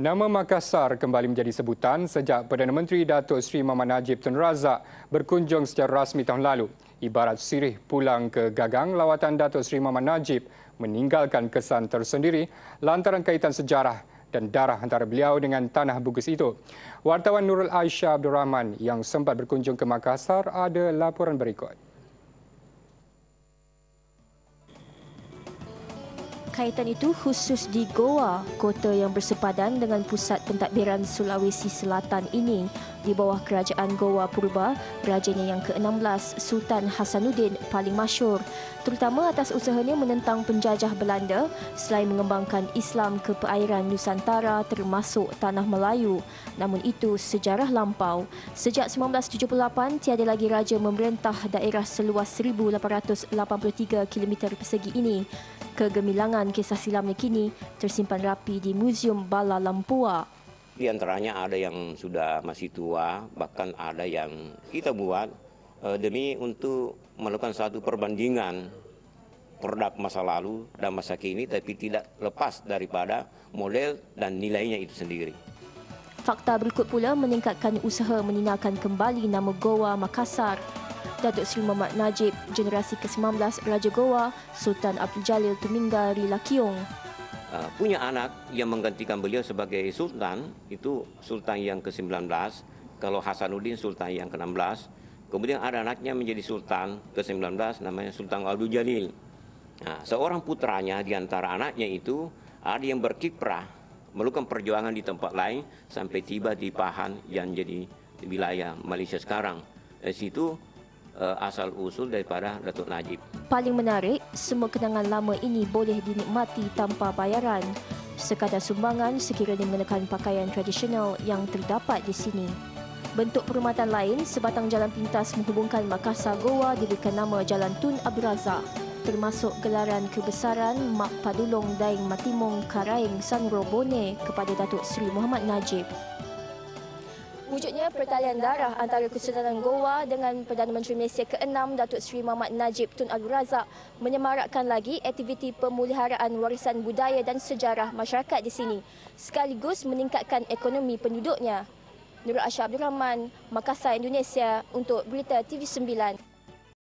Nama Makassar kembali menjadi sebutan sejak Perdana Menteri Datuk Seri Muhammad Najib Tun Razak berkunjung secara rasmi tahun lalu. Ibarat sirih pulang ke gagang, lawatan Datuk Seri Muhammad Najib meninggalkan kesan tersendiri lantaran kaitan sejarah dan darah antara beliau dengan tanah Bugis itu. Wartawan Nurul Aisyah Abdul Rahman yang sempat berkunjung ke Makassar ada laporan berikut. Kaitan itu khusus di Goa, kota yang bersepadan dengan pusat pentadbiran Sulawesi Selatan ini di bawah kerajaan Goa Purba, rajanya yang ke-16 Sultan Hasanuddin paling masyhur, terutama atas usahanya menentang penjajah Belanda selain mengembangkan Islam ke perairan Nusantara termasuk Tanah Melayu. Namun itu sejarah lampau. Sejak 1978 tiada lagi raja memerintah daerah seluas 1883 km persegi ini. Kegemilangan kisah silamnya kini tersimpan rapi di Muzium Bala Lampua. Di antaranya ada yang sudah masih tua, bahkan ada yang kita buat demi untuk melakukan satu perbandingan produk masa lalu dan masa kini, tapi tidak lepas daripada model dan nilainya itu sendiri. Fakta berikut pula meningkatkan usaha menyinarkan kembali nama Goa Makassar. Datuk Seri Muhammad Najib, generasi ke-19 Raja Goa, Sultan Abdul Jalil Tuminggal Rilakiong. Punya anak yang menggantikan beliau sebagai Sultan, itu Sultan yang ke-19, kalau Hasanuddin Sultan yang ke-16. Kemudian ada anaknya menjadi Sultan ke-19, namanya Sultan Abdul Jalil. Nah, seorang putranya di antara anaknya itu ada yang berkiprah, melakukan perjuangan di tempat lain sampai tiba di Pahang yang jadi wilayah Malaysia sekarang. Dari situ asal-usul daripada Datuk Najib. Paling menarik, semua kenangan lama ini boleh dinikmati tanpa bayaran. Sekadar sumbangan sekiranya mengenakan pakaian tradisional yang terdapat di sini. Bentuk perkhidmatan lain, sebatang jalan pintas menghubungkan Makassar Goa diberikan nama Jalan Tun Abdul Razak, termasuk gelaran kebesaran Mak Padulong Daeng Matimong Karaeng Sanro Bone kepada Datuk Seri Muhammad Najib. Wujudnya pertalian darah antara Kesultanan Goa dengan Perdana Menteri Malaysia ke-6 Datuk Seri Muhammad Najib Tun Abdul Razak menyemarakkan lagi aktiviti pemuliharaan warisan budaya dan sejarah masyarakat di sini, sekaligus meningkatkan ekonomi penduduknya. Nurul Aisyah Abdul Rahman, Makassar, Indonesia untuk Berita TV9.